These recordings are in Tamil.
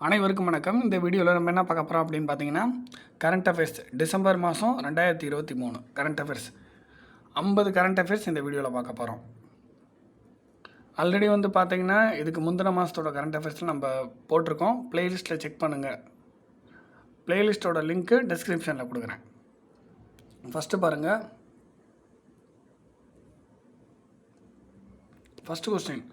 அனைவருக்கும் வணக்கம். இந்த வீடியோவில் நம்ம என்ன பார்க்க போகிறோம் அப்படின்னு பார்த்தீங்கன்னா, கரண்ட் அஃபேர்ஸ் டிசம்பர் மாதம் 2023 கரண்ட் அஃபேர்ஸ் 50 கரண்ட் அஃபேர்ஸ் இந்த வீடியோவில் பார்க்க போகிறோம். ஆல்ரெடி பார்த்தீங்கன்னா இதுக்கு முந்தின மாதத்தோட கரண்ட் அஃபேர்ஸில் நம்ம போட்டிருக்கோம். ப்ளேலிஸ்ட்டில் செக் பண்ணுங்கள். ப்ளேலிஸ்ட்டோட லிங்க்கு டிஸ்கிரிப்ஷனில் கொடுக்குறேன். ஃபஸ்ட்டு பாருங்கள். ஃபஸ்ட்டு கொஸ்டின்,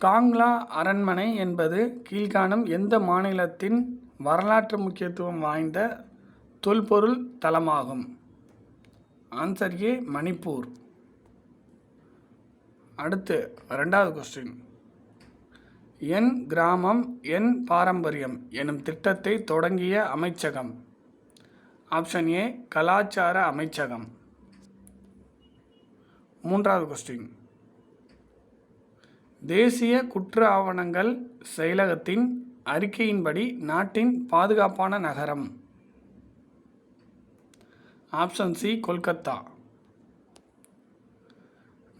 காங்லா அரண்மனை என்பது கீழ்காணும் எந்த மாநிலத்தின் வரலாற்று முக்கியத்துவம் வாய்ந்த தொல்பொருள் தலமாகும்? Answer A, Manipur. அடுத்து ரெண்டாவது கொஸ்டின், என் கிராமம் என் பாரம்பரியம் எனும் திட்டத்தை தொடங்கிய அமைச்சகம்? ஆப்ஷன் ஏ, கலாச்சார அமைச்சகம். மூன்றாவது கொஸ்டின், தேசிய குற்ற ஆவணங்கள் செயலகத்தின் அறிக்கையின்படி நாட்டின் பாதுகாப்பான நகரம்? Option C, Kolkata.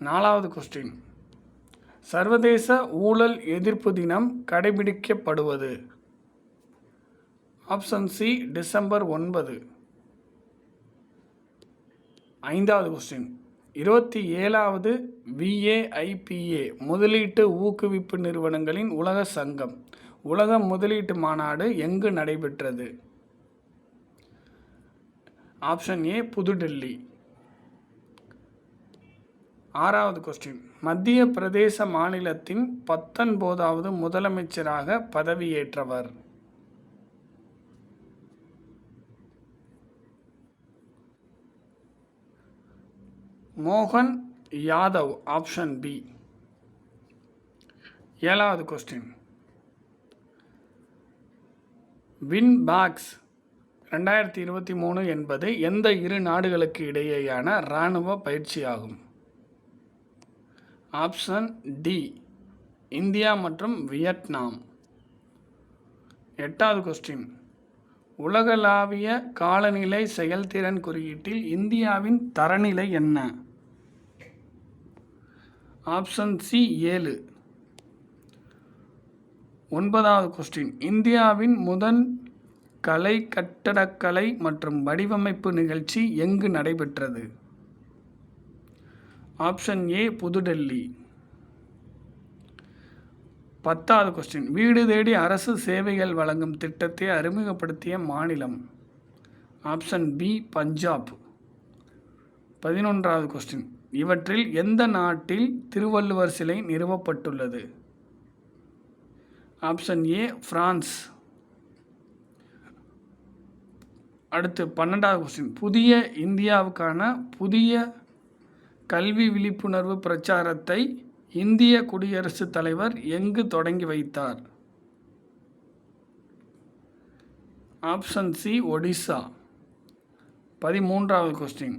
நாலாவது கொஸ்டின், சர்வதேச ஊழல் எதிர்ப்பு தினம் கடைபிடிக்கப்படுவது? Option C, December 9. ஐந்தாவது கொஸ்டின், 27வது VAIPA முதலீட்டு ஊக்குவிப்பு நிறுவனங்களின் உலக சங்கம் உலக முதலீட்டு மாநாடு எங்கு நடைபெற்றது? Option A, Pudhu Delhi. ஆறாவது கொஸ்டின், மத்திய பிரதேச மாநிலத்தின் 19வது முதலமைச்சராக பதவியேற்றவர்? மோகன் யாதவ். Option B. ஏழாவது கொஸ்டின், வின் பாக்ஸ் 2023 என்பது எந்த இரு நாடுகளுக்கு இடையேயான இராணுவ பயிற்சியாகும்? ஆப்ஷன் டி, இந்தியா மற்றும் வியட்நாம். எட்டாவது கொஸ்டின், உலகளாவிய காலநிலை செயல்திறன் குறியீட்டில் இந்தியாவின் தரநிலை என்ன? Option C, 7. ஒன்பதாவது கொஸ்டின், இந்தியாவின் முதல் கலை கட்டடக்கலை மற்றும் வடிவமைப்பு நிகழ்ச்சி எங்கு நடைபெற்றது? Option A, Pudhu Delhi. 10வது கொஸ்டின், வீடு தேடி அரசு சேவைகள் வழங்கும் திட்டத்தை அறிமுகப்படுத்திய மாநிலம்? Option B, Punjab. 11வது கொஸ்டின், இவற்றில் எந்த நாட்டில் திருவள்ளுவர் சிலை நிறுவப்பட்டுள்ளது? Option A, France. அடுத்து 12வது கொஸ்டின், புதிய இந்தியாவுக்கான புதிய கல்வி விழிப்புணர்வு பிரச்சாரத்தை இந்திய குடியரசுத் தலைவர் எங்கு தொடங்கி வைத்தார்? Option C, Odisha. 13வது கொஸ்டின்,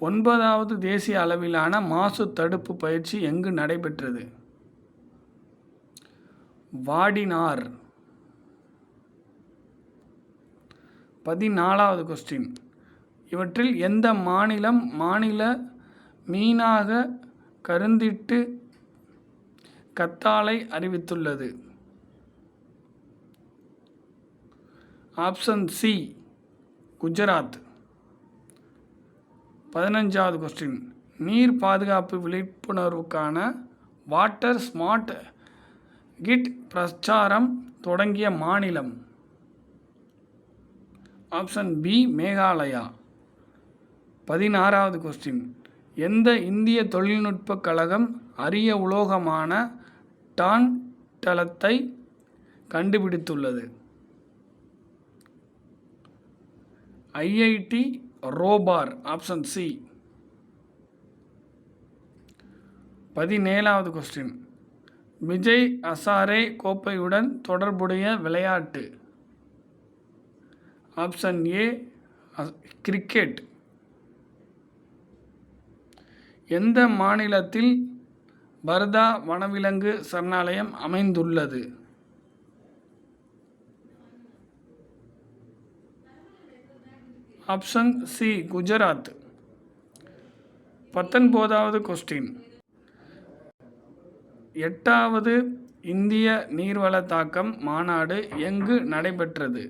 9வது தேசிய அளவிலான மாசு தடுப்பு பயிற்சி எங்கு நடைபெற்றது? வாடினார். 14வது கொஸ்டின், இவற்றில் எந்த மாநிலம் மாநில மீனாக கருந்திட்டு கத்தாழை அறிவித்துள்ளது? Option C, Gujarat. 15வது கொஸ்டின், நீர் பாதுகாப்பு விழிப்புணர்வுக்கான வாட்டர் ஸ்மார்ட் கிட் பிரச்சாரம் தொடங்கிய மாநிலம்? Option B, Meghalaya. 16வது கொஸ்டின், எந்த இந்திய தொழில்நுட்ப கழகம் அரிய உலோகமான டான்டலத்தை கண்டுபிடித்துள்ளது? IIT ரோபார். Option C. 17வது கொஸ்டின், விஜய் ஹசாரே கோப்பையுடன் தொடர்புடைய விளையாட்டு? Option A, cricket. எந்த மாநிலத்தில் பர்தா வனவிலங்கு சரணாலயம் அமைந்துள்ளது? Option C, Gujarat. 19வது கொஸ்டின், 8வது இந்திய நீர்வள தாக்கம் மாநாடு எங்கு நடைபெற்றது?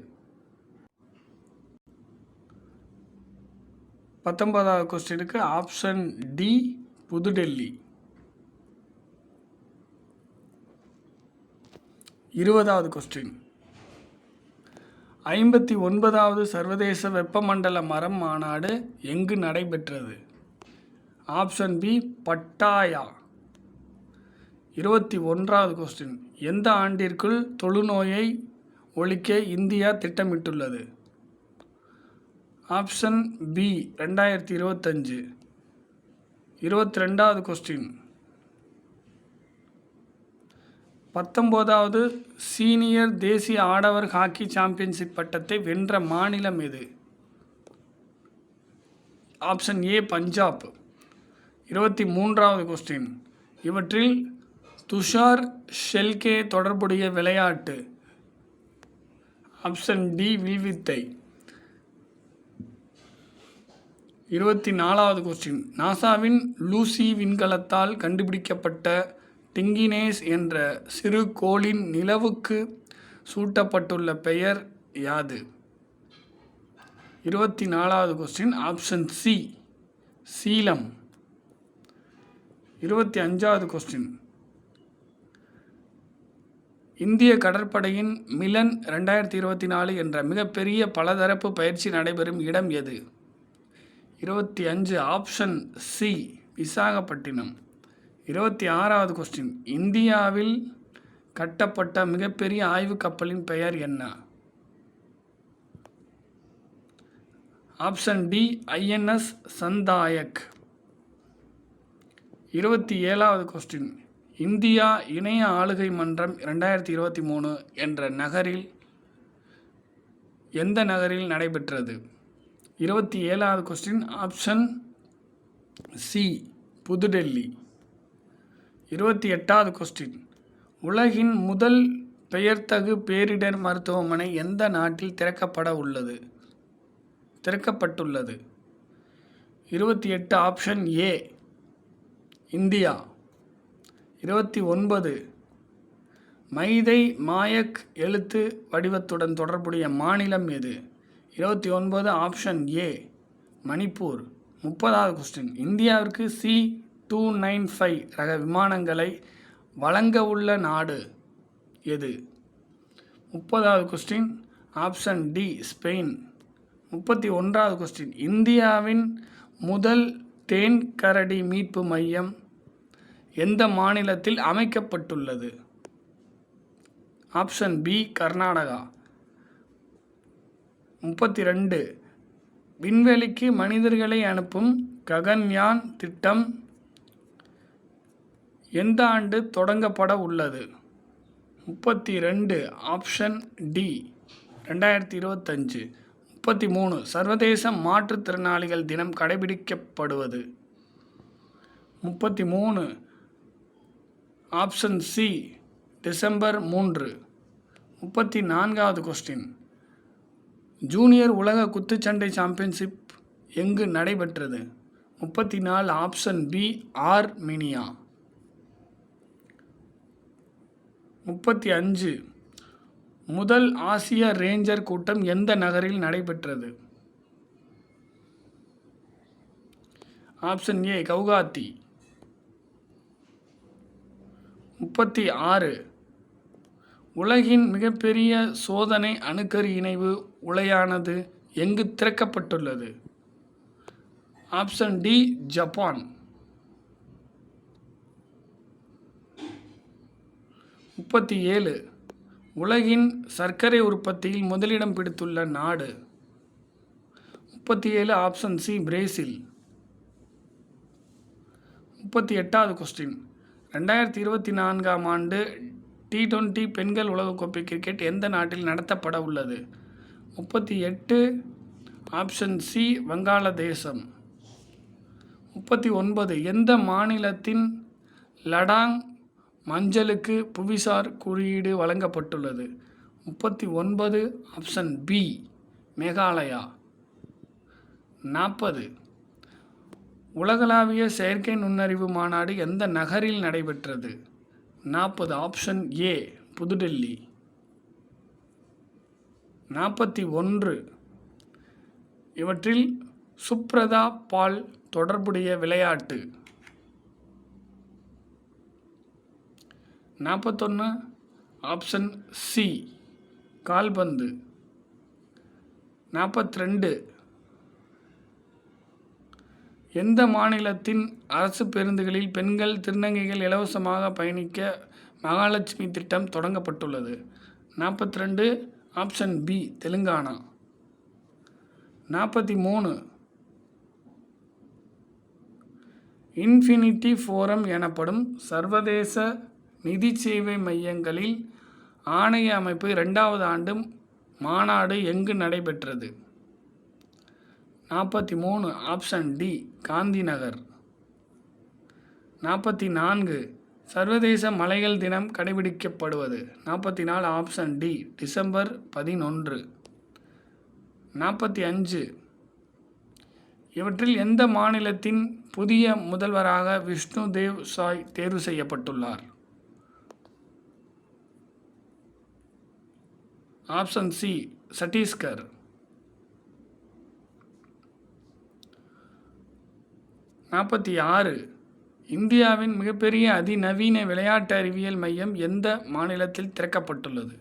19வது கொஸ்டினுக்கு ஆப்ஷன் டி புதுடெல்லி. 20வது கொஸ்டின், 59வது சர்வதேச வெப்பமண்டல மரம் மாநாடு எங்கு நடைபெற்றது? Option B Pattaya. 21வது கொஸ்டின், எந்த ஆண்டிற்குள் தொழுநோயை ஒழிக்க இந்தியா திட்டமிட்டுள்ளது? Option B 2025. 22வது கொஸ்டின், 19வது சீனியர் தேசிய ஆடவர் ஹாக்கி சாம்பியன்ஷிப் பட்டத்தை வென்ற மாநிலம் எது? Option A Punjab. 23வது கொஸ்டின், இவற்றில் துஷார் ஷெல்கே தொடர்புடைய விளையாட்டு? ஆப்ஷன் டி வில்வித்தை. 24வது கொஸ்டின், நாசாவின் லூசி விண்கலத்தால் கண்டுபிடிக்கப்பட்ட டிங்கினேஸ் என்ற சிறு கோளின் நிலவுக்கு சூட்டப்பட்டுள்ள பெயர் யாது? 24வது கொஸ்டின், ஆப்ஷன் சி சீலம். 25வது கொஸ்டின், இந்திய கடற்படையின் மிலன் 2024 என்ற மிகப்பெரிய பலதரப்பு பயிற்சி நடைபெறும் இடம் எது? 25 ஆப்ஷன் சி விசாகப்பட்டினம். 26வது கொஸ்டின், இந்தியாவில் கட்டப்பட்ட மிகப்பெரிய ஆய்வு கப்பலின் பெயர் என்ன? Option D INS Sandhayak. 27வது கொஸ்டின், இந்தியா இணைய ஆளுகை மன்றம் 2023 என்ற நகரில் எந்த நகரில் நடைபெற்றது? 27வது கொஸ்டின், ஆப்ஷன் சி புதுடெல்லி. 28வது கொஸ்டின், உலகின் முதல் பெயர்த்தகு பேரிடர் மருத்துவமனை எந்த நாட்டில் திறக்கப்பட்டுள்ளது? 28 ஆப்ஷன் ஏ இந்தியா. 29 மைதை மாயக் எழுத்து வடிவத்துடன் தொடர்புடைய மாநிலம் எது? 29 ஆப்ஷன் ஏ மணிப்பூர். 30வது கொஸ்டின், இந்தியாவிற்கு C295 ரக விமானங்களை வழங்க உள்ள நாடு எது? 30வது கொஸ்டின், ஆப்ஷன் டி ஸ்பெயின். 31வது கொஸ்டின், இந்தியாவின் முதல் தேன் கரடி மீட்பு மையம் எந்த மாநிலத்தில் அமைக்கப்பட்டுள்ளது? Option B Karnataka. 32 விண்வெளிக்கு மனிதர்களை அனுப்பும் ககன்யான் திட்டம் எந்த ஆண்டு தொடங்கப்பட உள்ளது? 32 ஆப்ஷன் டி 2025. 33 சர்வதேச மாற்றுத்திறனாளிகள் தினம் கடைபிடிக்கப்படுவது? 33 ஆப்ஷன் சி டிசம்பர் 3. 34வது கொஸ்டின், ஜூனியர் உலக குத்துச்சண்டை சாம்பியன்ஷிப் எங்கு நடைபெற்றது? 34 ஆப்ஷன் பி ஆர்மீனியா. 35 முதல் ஆசிய ரேஞ்சர் கூட்டம் எந்த நகரில் நடைபெற்றது? ஆப்ஷன் ஏ கவுகாத்தி. 36 உலகின் மிகப்பெரிய சோதனை அணுக்கரு இணைவு உலையானது எங்கு திறக்கப்பட்டுள்ளது? Option D Japan. 37 உலகின் சர்க்கரை உற்பத்தியில் முதலிடம் பிடித்துள்ள நாடு? 37 ஆப்ஷன் சி பிரேசில். 38வது கொஸ்டின், 2024ஆம் ஆண்டு T20 பெண்கள் உலகக்கோப்பை கிரிக்கெட் எந்த நாட்டில் நடத்தப்பட உள்ளது? 38 ஆப்ஷன் சி வங்காளதேசம். 39 எந்த மாநிலத்தின் லடாங் மஞ்சளுக்கு புவிசார் குறியீடு வழங்கப்பட்டுள்ளது? 39 ஆப்ஷன் பி மேகாலயா. 40 உலகளாவிய செயற்கை நுண்ணறிவு மாநாடு எந்த நகரில் நடைபெற்றது? 40 ஆப்ஷன் ஏ புதுடெல்லி. 41 இவற்றில் சுப்ரதா பால் தொடர்புடைய விளையாட்டு. 41 ஆப்ஷன் சி கால்பந்து. 42 எந்த மாநிலத்தின் அரசு பேருந்துகளில் பெண்கள் திருநங்கைகள் இலவசமாக பயணிக்க மகாலட்சுமி திட்டம் தொடங்கப்பட்டுள்ளது? 42 option B Telangana. 43 infinity forum எனப்படும் சர்வதேச நிதி சேவை மையங்களில் ஆணைய அமைப்பு 2வது ஆண்டு மாநாடு எங்கு நடைபெற்றது? 43 ஆப்ஷன் டி காந்தி நகர். 44 சர்வதேச மலைகள் தினம் கடைபிடிக்கப்படுவது? 44 ஆப்ஷன் டி டிசம்பர் 11. 45 இவற்றில் எந்த மாநிலத்தின் புதிய முதல்வராக விஷ்ணு தேவ் சாய் தேர்வு செய்யப்பட்டுள்ளார்? Option C Chhattisgarh. 46 இந்தியாவின் மிகப்பெரிய அதிநவீன விளையாட்டு அறிவியல் மையம் எந்த மாநிலத்தில் திறக்கப்பட்டுள்ளது?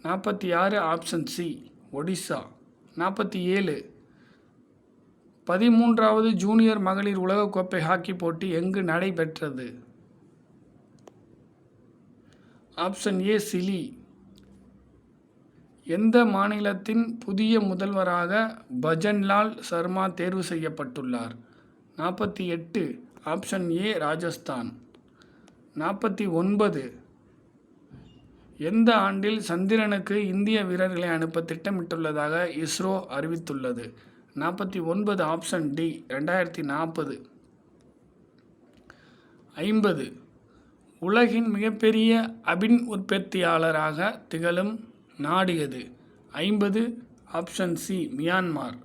46 ஆப்ஷன் சி ஒடிசா. 47 13வது ஜூனியர் மகளிர் உலகக்கோப்பை ஹாக்கி போட்டி எங்கு நடைபெற்றது? ஆப்ஷன் ஏ சிலி. எந்த மாநிலத்தின் புதிய முதல்வராக பஜன்லால் சர்மா தேர்வு செய்யப்பட்டுள்ளார்? 48 ஆப்ஷன் ஏ ராஜஸ்தான். 49 எந்த ஆண்டில் சந்திரனுக்கு இந்திய வீரர்களை அனுப்ப திட்டமிட்டுள்ளதாக இஸ்ரோ அறிவித்துள்ளது? 49 ஆப்ஷன் டி 2040. 50 உலகின் மிகப்பெரிய அபின் உற்பத்தியாளராக திகழும் நாடு எது? 50 ஆப்ஷன் சி மியான்மார்.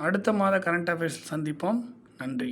அடுத்த மாத கரண்ட் அஃபேர்ஸ் சந்திப்போம். நன்றி.